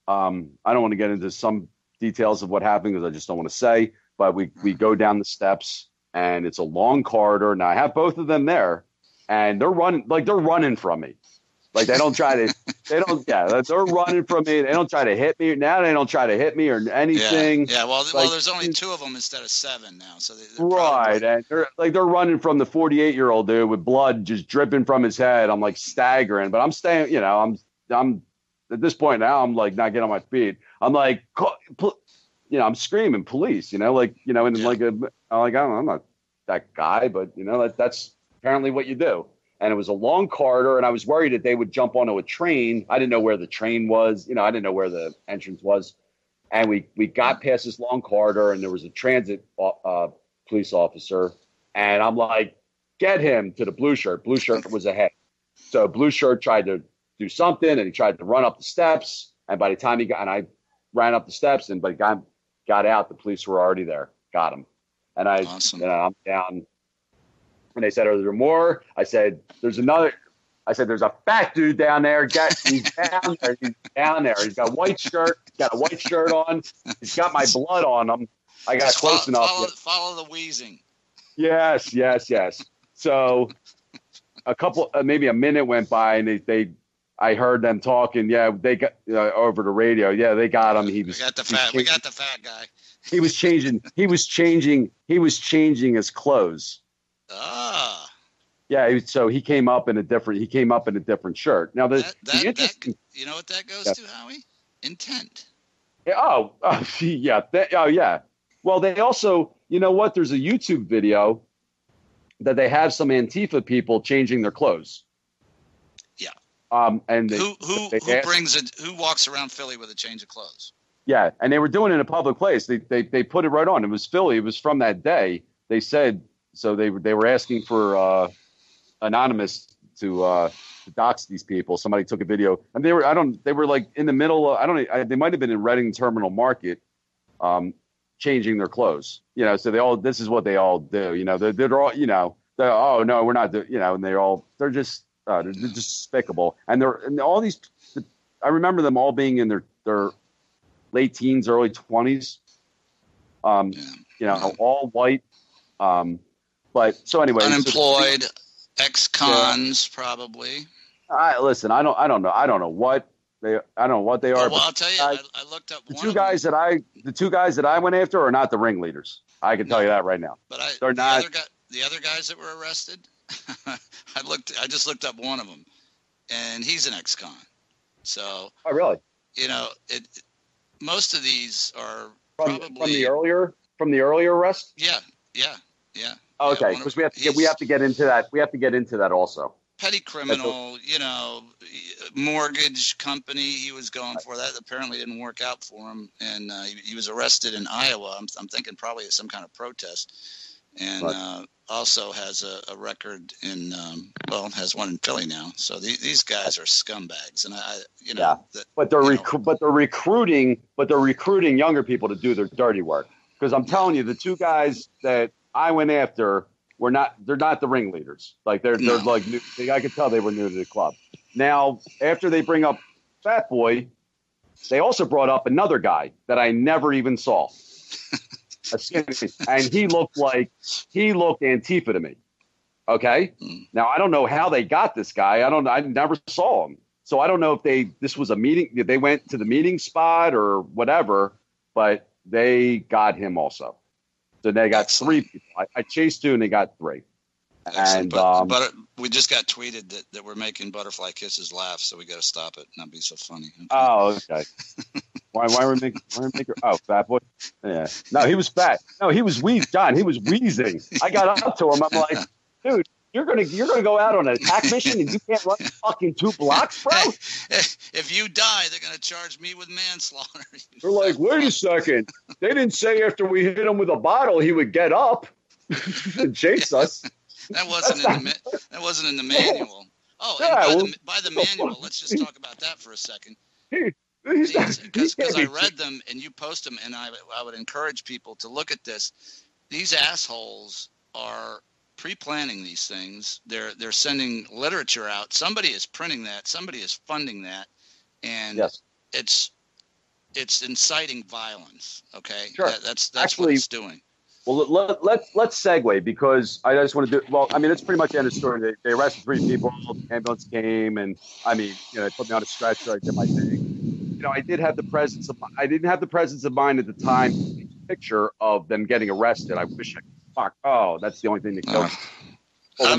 I don't want to get into some details of what happened, because I just don't want to say, but we go down the steps, and it's a long corridor. Now I have both of them there, and they're running from me. Like, they're running from me. They don't try to hit me. Now they don't try to hit me or anything. Yeah. Well, there's only 2 of them instead of 7 now. So right. And they're running from the 48-year-old dude with blood just dripping from his head. I'm like staggering, but I'm staying, I'm at this point now, I'm like not getting on my feet. I'm like, I'm screaming police, I'm not that guy, but that's apparently what you do. And it was a long corridor, and I was worried that they would jump onto a train. I didn't know where the train was. I didn't know where the entrance was. And we got past this long corridor, and there was a transit police officer. And I'm like, get him to the blue shirt. Blue shirt was ahead. So blue shirt tried to do something, and he tried to run up the steps. And by the time I ran up the steps, and by the time got out, the police were already there. Got him. And awesome. I'm down. And they said, are there more? I said, there's another. I said, there's a fat dude down there. He's down there. He's down there. He's got a white shirt. Got a white shirt on. He's got my blood on him. I got close enough. Follow the wheezing. Yes. So maybe a minute went by, and I heard them talking. Yeah, they got over the radio. Yeah, they got him. We got the fat guy. He was changing his clothes. Ah. Yeah, so he came up in a different shirt. Now you know what that goes to, Howie? Intent. Yeah, yeah. Well, they also, there's a YouTube video that they have some Antifa people changing their clothes. Yeah. And who walks around Philly with a change of clothes? Yeah, and they were doing it in a public place. They put it right on. It was Philly. It was from that day. They said so. They were asking for anonymous to dox these people. Somebody took a video, and they were like in the middle of, they might have been in Reading Terminal Market, changing their clothes. This is what they all do. They're all, oh no, we're not, and they're just despicable. And all these, I remember them all being in their late teens, early 20s. All white. But so anyway, unemployed, ex-cons, probably. Listen, I don't know what they are. Well, I'll tell you, I looked up the two guys that I went after are not the ringleaders. I can tell you that right now. But they're not. The other guys that were arrested, I just looked up one of them, and he's an ex-con. So. Oh, really? Most of these are probably from the earlier arrest. Yeah. Oh, okay, because we have to get into that. We have to get into that also. Petty criminal, mortgage company he was going for. That apparently didn't work out for him, and he was arrested in Iowa. I'm thinking probably at some kind of protest, and also has a record in has one in Philly now. So these guys are scumbags, and but they're recruiting younger people to do their dirty work. Because I'm telling you, the two guys that I went after they're not the ringleaders. Like they're like new, I could tell they were new to the club. Now, after they bring up Fat Boy, they also brought up another guy that I never even saw. And he looked Antifa to me. Okay. Now I don't know how they got this guy. I never saw him. So I don't know if this was a meeting. They went to the meeting spot or whatever, but they got him also. So they got three people. I chased two and they got three. Excellent. And but we just got tweeted that we're making Butterfly Kisses laugh, so we got to stop it. Not be so funny. Okay. Oh, okay. why are we making? Oh, Fat Boy. Yeah. No, he was fat. No, he was wheezing. John, he was wheezing. I got up to him. I'm like, dude, you're gonna go out on an attack mission and you can't run fucking 2 blocks, bro. If you die, they're gonna charge me with manslaughter. They're like, wait a second. They didn't say after we hit him with a bottle he would get up and chase us. That wasn't in the manual. Oh, yeah, by the manual, let's just talk about that for a second. Because I read them and you post them, and I would encourage people to look at this. These assholes are pre-planning these things. They're sending literature out. Somebody is printing that. Somebody is funding that, and it's inciting violence. Okay, sure. That's actually what it's doing. Well, let's segue, because I just want to do. Well, I mean, it's pretty much the end of the story. They arrested 3 people. Ambulance came, and they put me on a stretcher. I did my thing. I didn't have the presence of mind at the time to take a picture of them getting arrested. I wish I could. Fuck. Oh, that's the only thing that killed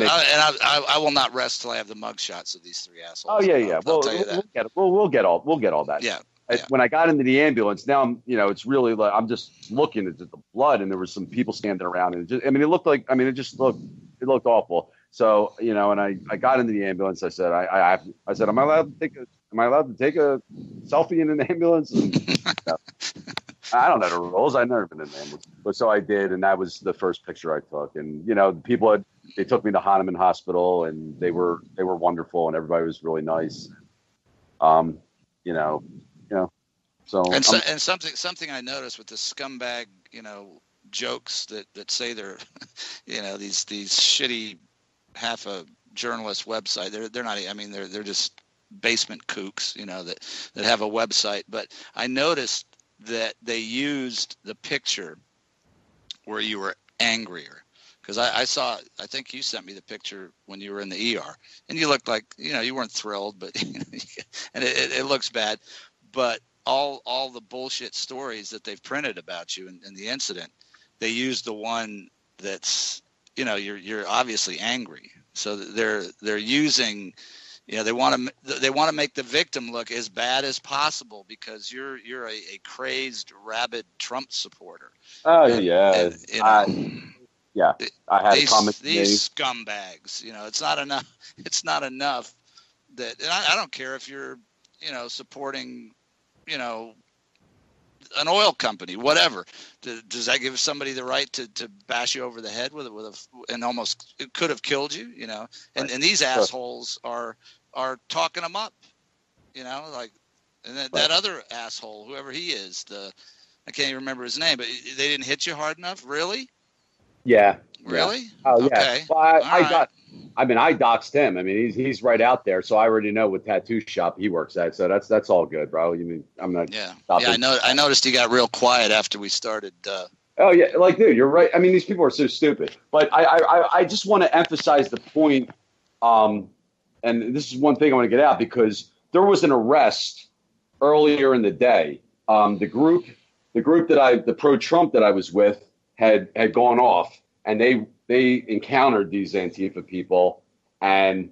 me. I will not rest till I have the mugshots of these 3 assholes. Oh yeah. I'll tell you that. We'll get all that. Yeah. When I got into the ambulance, now I'm, it's really like I'm just looking at the blood, and there was some people standing around, and it looked awful. So and I got into the ambulance. I said, I said, am I allowed to take a selfie in an ambulance? And, I don't know the rules. I've never been in an ambulance, but so I did, and that was the first picture I took. And people they took me to Hahnemann Hospital, and they were wonderful, and everybody was really nice. So and something I noticed with the scumbag, jokes that say they're, these shitty half a journalist website. They're not. I mean, they're just basement kooks, that have a website. But I noticed that they used the picture where you were angrier. Because I think you sent me the picture when you were in the ER, and you looked like, you weren't thrilled, but and it looks bad. But all the bullshit stories that they've printed about you and the incident, they use the one that's, you're obviously angry. So they're using, they want to make the victim look as bad as possible because you're a crazed, rabid Trump supporter. Oh yeah. Yeah, I had a comment. These scumbags, it's not enough. It's not enough that, and I don't care if you're, supporting, an oil company, whatever. Does that give somebody the right to bash you over the head and almost it could have killed you? And these assholes are talking them up. Like, and that other asshole, whoever he is, I can't even remember his name, but they didn't hit you hard enough, really? Yeah. Really? Yeah. Oh, okay. Yeah. Well, I doxed him. I mean, he's right out there, so I already know what tattoo shop he works at. So that's all good, bro. You mean I'm not? Yeah. Yeah. I noticed he got real quiet after we started. Oh yeah, like dude, you're right. I mean, these people are so stupid. But I just want to emphasize the point. And this is one thing I want to get out because there was an arrest earlier in the day. The group the pro-Trump that I was with had gone off, and they encountered these Antifa people, and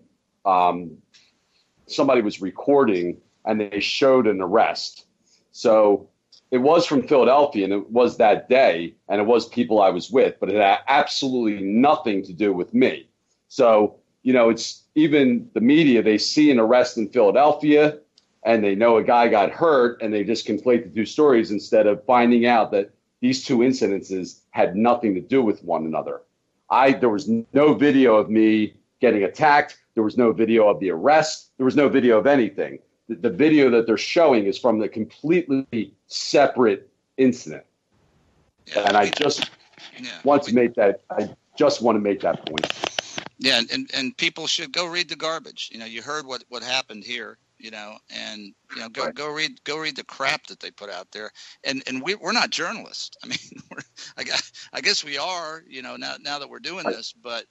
somebody was recording, and they showed an arrest. So it was from Philadelphia, and it was that day, and it was people I was with, but it had absolutely nothing to do with me. So, it's even the media, they see an arrest in Philadelphia, and they know a guy got hurt, and they just conflate the two stories instead of finding out that these two incidences had nothing to do with one another. There was no video of me getting attacked. There was no video of the arrest. There was no video of anything. The video that they're showing is from the completely separate incident. Yeah, and I just want to make that. I just want to make that point. Yeah, and people should go read the garbage. You heard what happened here. And go read the crap that they put out there. And we're not journalists. I mean, I guess we are. Now that we're doing this, but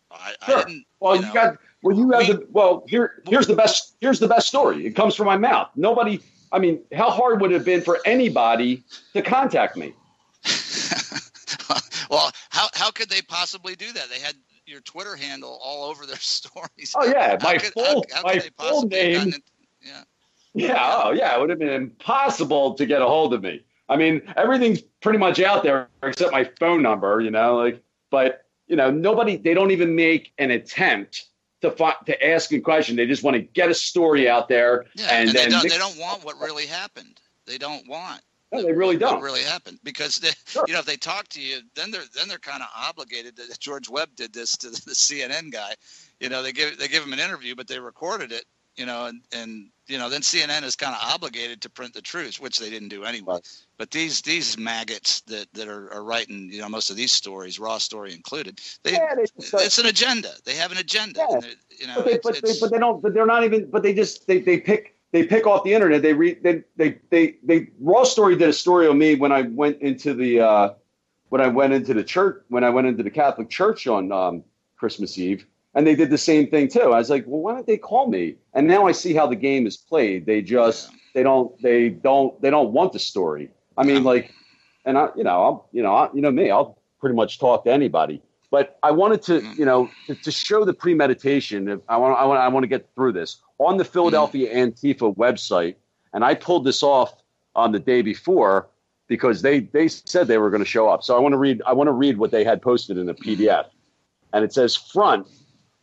I didn't. Well, here's the best story. It comes from my mouth. Nobody. I mean, how hard would it have been for anybody to contact me? Well, how could they possibly do that? They had your Twitter handle all over their stories. Oh yeah, my full name. Yeah. Oh yeah, it would have been impossible to get a hold of me. I mean, everything's pretty much out there except my phone number. But nobody. They don't even make an attempt to ask a question. They just want to get a story out there, and then they don't want what really happened. They don't want. No, they really don't. What really happened, because if they talk to you, then they're kind of obligated. George Webb did this to the CNN guy. They give him an interview, but they recorded it. And then CNN is kind of obligated to print the truth, which they didn't do anyway. Right. But these maggots that are writing, most of these stories, Raw Story included, it's an agenda. They have an agenda. Yeah. But they don't. But they're not even. But they pick off the internet. They Raw Story did a story on me when I went into the church, when I went into the Catholic Church on Christmas Eve, and they did the same thing too. I was like, well, why don't they call me? And now I see how the game is played. They just they don't want the story. I mean, and I'll me, I'll pretty much talk to anybody. But I wanted to to show the premeditation. I want to get through this. On the Philadelphia Antifa website, and I pulled this off on the day before because they said they were going to show up. So I want to read what they had posted in a PDF. And it says, "Front,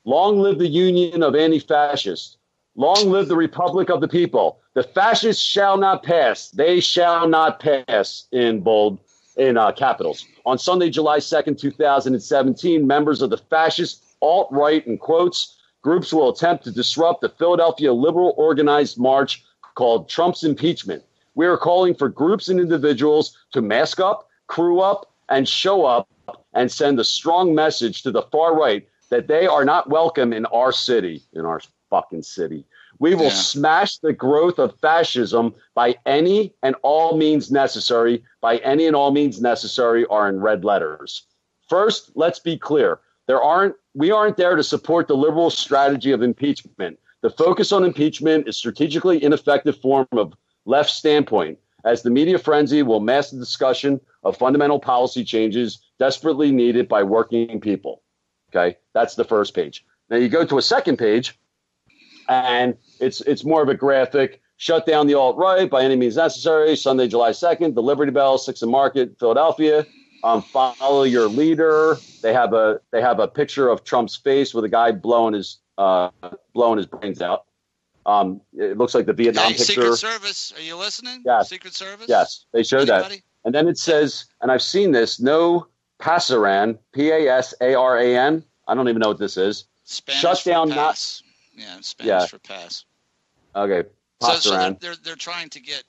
long live the Union of Anti-Fascists. Long live the Republic of the People. The fascists shall not pass. They shall not pass," in bold, in capitals. On Sunday, July 2nd, 2017, members of the fascist alt-right, in quotes, groups will attempt to disrupt the Philadelphia liberal organized march called Trump's Impeachment. We are calling for groups and individuals to mask up, crew up, and show up and send a strong message to the far right that they are not welcome in our city, in our fucking city. We will smash the growth of fascism by any and all means necessary. By any and all means necessary are in red letters. First, let's be clear. We aren't there to support the liberal strategy of impeachment. The focus on impeachment is strategically ineffective form of left standpoint, as the media frenzy will mask the discussion of fundamental policy changes desperately needed by working people. Okay, that's the first page. Now you go to a second page, and it's more of a graphic. Shut down the alt-right by any means necessary. Sunday, July 2nd, the Liberty Bell, 6th and Market, Philadelphia. Follow your leader. They have a picture of Trump's face with a guy blowing his brains out. It looks like the Vietnam picture. Secret Service, are you listening? Yes. Secret Service? Yes, they showed Anybody? that. And then it says, and I've seen this, no Pasaran, Pasaran. I don't even know what this is. Spanish Shut down for pass. Spanish for pass. Okay, Pasaran. So they're trying to get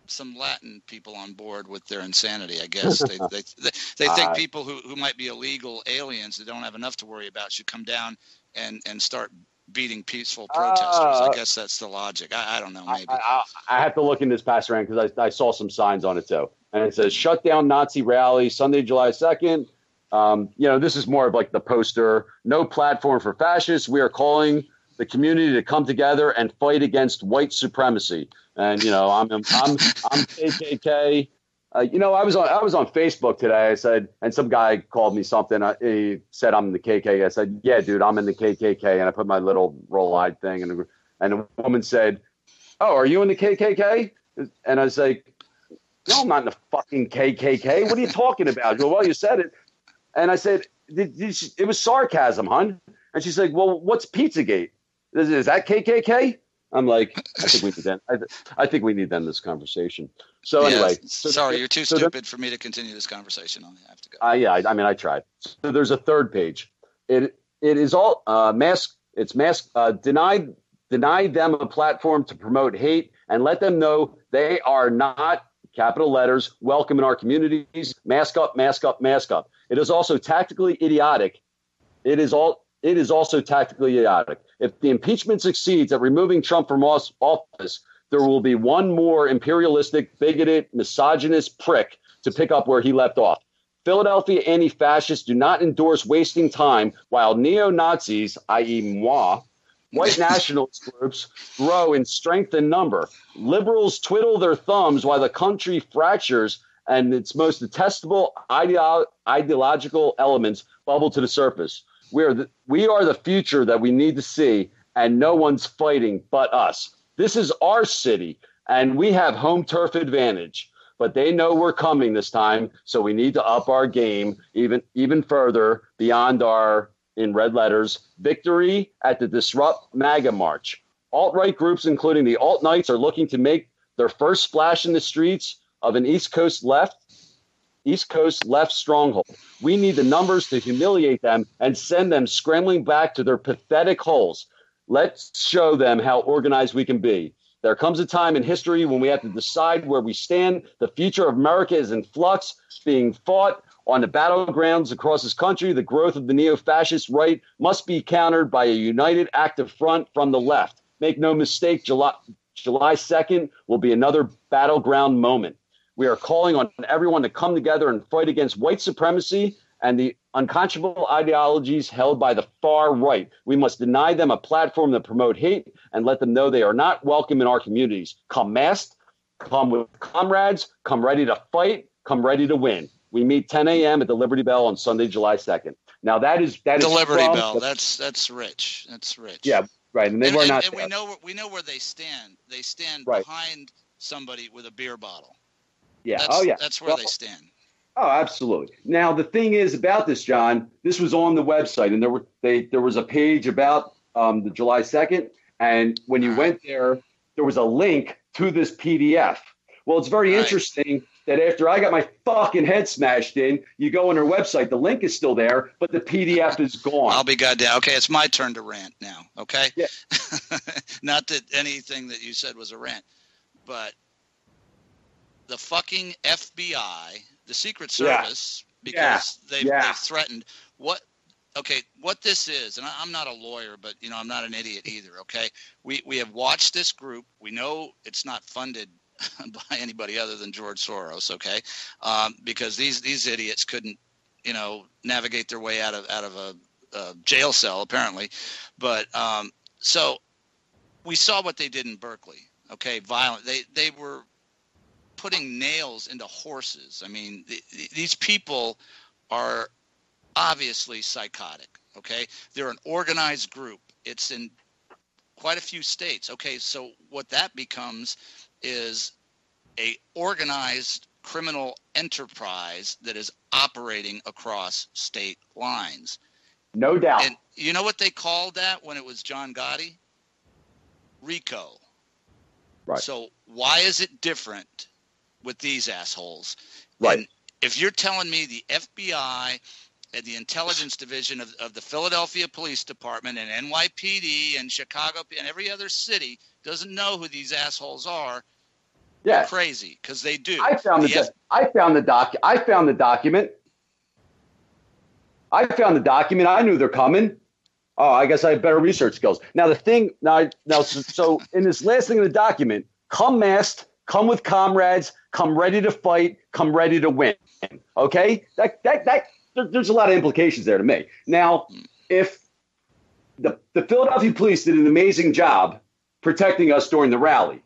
some Latin people on board with their insanity, I guess. They think people who might be illegal aliens that don't have enough to worry about should come down and start beating peaceful protesters. I guess that's the logic. I don't know, maybe. I have to look in this Pasaran because I saw some signs on it too. And it says, shut down Nazi rally, Sunday, July 2nd. This is more of like the poster. No platform for fascists. We are calling the community to come together and fight against white supremacy. And I'm KKK. I was on Facebook today. I said, and some guy called me something. He said I'm in the KKK. I said, yeah, dude, I'm in the KKK. And I put my little roll-eyed thing, and the woman said, oh, are you in the KKK? And I was like, no, I'm not in the fucking KKK. What are you talking about? She goes, well, you said it. And I said, it was sarcasm, hon. And she's like, well, what's Pizzagate? Is that KKK? I'm like, I think we need to end this conversation. So anyway, sorry, you're too stupid for me to continue this conversation. I have to go. I tried. So there's a third page. It is all mask. It's mask. Deny them a platform to promote hate and let them know they are not, capital letters, welcome in our communities. Mask up, mask up, mask up. It is also tactically idiotic. It is also tactically idiotic. If the impeachment succeeds at removing Trump from office, there will be one more imperialistic, bigoted, misogynist prick to pick up where he left off. Philadelphia anti-fascists do not endorse wasting time while neo-Nazis, i.e. moi, white nationalist groups grow in strength and number. Liberals twiddle their thumbs while the country fractures and its most detestable ideological elements bubble to the surface. We are the future that we need to see, and no one's fighting but us. This is our city, and we have home turf advantage. But they know we're coming this time, so we need to up our game even further beyond our, in red letters, victory at the Disrupt MAGA March. Alt-right groups, including the Alt-Knights, are looking to make their first splash in the streets of an East Coast left stronghold. We need the numbers to humiliate them and send them scrambling back to their pathetic holes. Let's show them how organized we can be. There comes a time in history when we have to decide where we stand. The future of America is in flux, being fought on the battlegrounds across this country. The growth of the neo-fascist right must be countered by a united active front from the left. Make no mistake, July 2nd will be another battleground moment. We are calling on everyone to come together and fight against white supremacy and the unconscionable ideologies held by the far right. We must deny them a platform that promote hate and let them know they are not welcome in our communities. Come masked, come with comrades, come ready to fight, come ready to win. We meet 10 a.m. at the Liberty Bell on Sunday, July 2nd. Now that is the Liberty Bell. That's rich. That's rich. Yeah, right. And we know where they stand. They stand behind somebody with a beer bottle. Yeah. That's where they stand. Oh, absolutely. Now, the thing is about this, John, this was on the website, and there was a page about the July 2nd. And when you went there, there was a link to this PDF. Well, it's very interesting that after I got my fucking head smashed in, you go on their website, the link is still there, but the PDF is gone. I'll be goddamn. Okay, it's my turn to rant now, okay? Yeah. Not that anything that you said was a rant, but the fucking FBI, the Secret Service, because they've threatened what this is, and I'm not a lawyer, but I'm not an idiot either. Okay, we have watched this group. We know it's not funded by anybody other than George Soros. Okay, because these idiots couldn't navigate their way out of a jail cell apparently, but so we saw what they did in Berkeley. Okay, violent. They were putting nails into horses. I mean, these people are obviously psychotic, okay? They're an organized group. It's in quite a few states. Okay, so what that becomes is a organized criminal enterprise that is operating across state lines. No doubt. And you know what they called that when it was John Gotti? RICO. Right. So why is it different with these assholes? Right. And if you're telling me the FBI and the intelligence division of the Philadelphia Police Department and NYPD and Chicago and every other city doesn't know who these assholes are, yeah, crazy, because they do. I found the document. I found the document. I knew they're coming. Oh, I guess I have better research skills. Now so in this last thing in the document, come masked, come with comrades, come ready to fight, come ready to win. Okay, there's a lot of implications there to me. Now, if the Philadelphia police did an amazing job protecting us during the rally,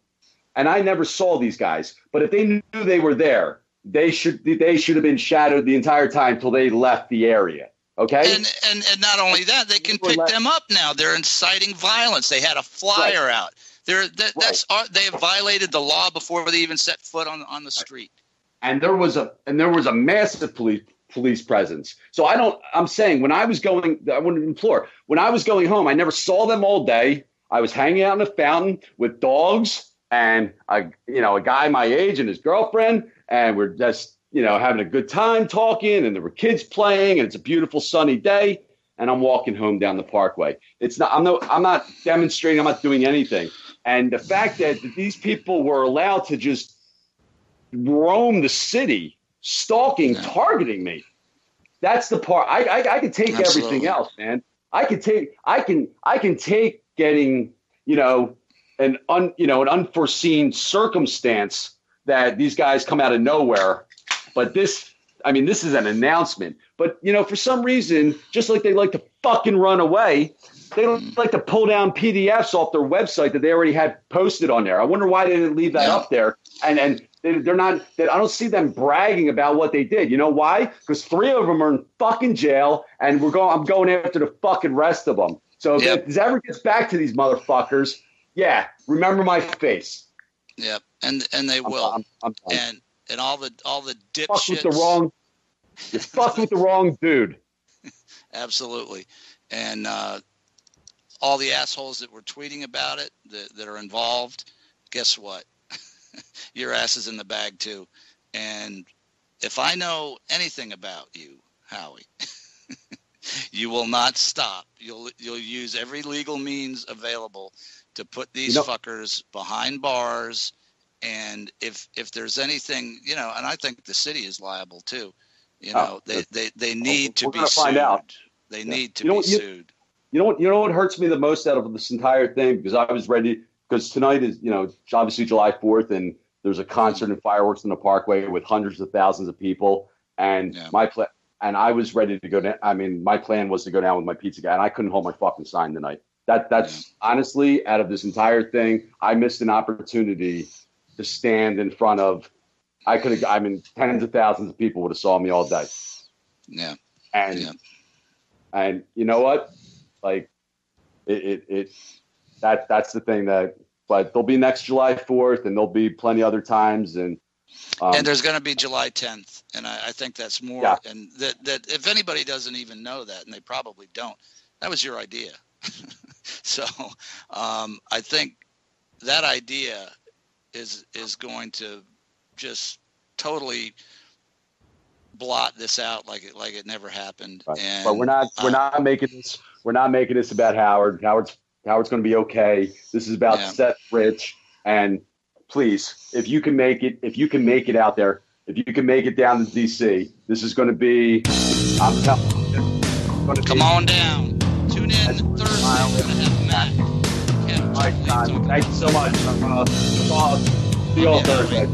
and I never saw these guys, but if they knew they were there, they should have been shadowed the entire time till they left the area. Okay. And not only that, they can pick them up now. They're inciting violence. They had a flyer out. They have violated the law before they even set foot on the street. And there was a massive police presence. So I'm saying when I was going home, I never saw them all day. I was hanging out in a fountain with dogs and a guy my age and his girlfriend, and we're just having a good time talking, and there were kids playing, and it's a beautiful sunny day, and I'm walking home down the Parkway. I'm not demonstrating, I'm not doing anything. And the fact that these people were allowed to just roam the city, stalking, targeting me, that's the part I can take. Absolutely. Everything else, man. I can take getting, an unforeseen circumstance that these guys come out of nowhere. But this is an announcement. But, for some reason, just like they like to fucking run away, they don't like to pull down PDFs off their website that they already had posted on there. I wonder why they didn't leave that up there. And they're not. I don't see them bragging about what they did. You know why? Because 3 of them are in fucking jail, and I'm going after the fucking rest of them. So if this ever gets back to these motherfuckers, remember my face. Yep, and they will. I'm and all the dipshits. You fucked with the wrong dude. Absolutely, and all the assholes that were tweeting about it that are involved. Guess what? Your ass is in the bag too. And if I know anything about you, Howie, you will not stop. You'll use every legal means available to put these fuckers behind bars. And if there's anything, and I think the city is liable too. They need to be sued. They need to be sued. You know what hurts me the most out of this entire thing, because I was ready, because tonight is obviously July 4th, and there's a concert and fireworks in the Parkway with hundreds of thousands of people, and I was ready to go down. I mean, my plan was to go down with my pizza guy, and I couldn't hold my fucking sign tonight. That's honestly, out of this entire thing, I missed an opportunity to stand in front of, tens of thousands of people would have saw me all day. Yeah. And you know what? Like that's the thing but there'll be next July 4th, and there'll be plenty other times. And there's going to be July 10th. And I think that's more. Yeah. And that if anybody doesn't even know that, and they probably don't, that was your idea. So I think that idea is going to just totally blot this out like it never happened. Right. And but we're not making this about Howard. Howard's going to be okay. This is about Seth Rich, and please, if you can make it out there, if you can make it down to DC, this is going to be. I'm telling you, come on down. Tune in Thursday. We're going to have Matt. All right, Thank you so much. See you all Thursday.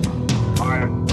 All right.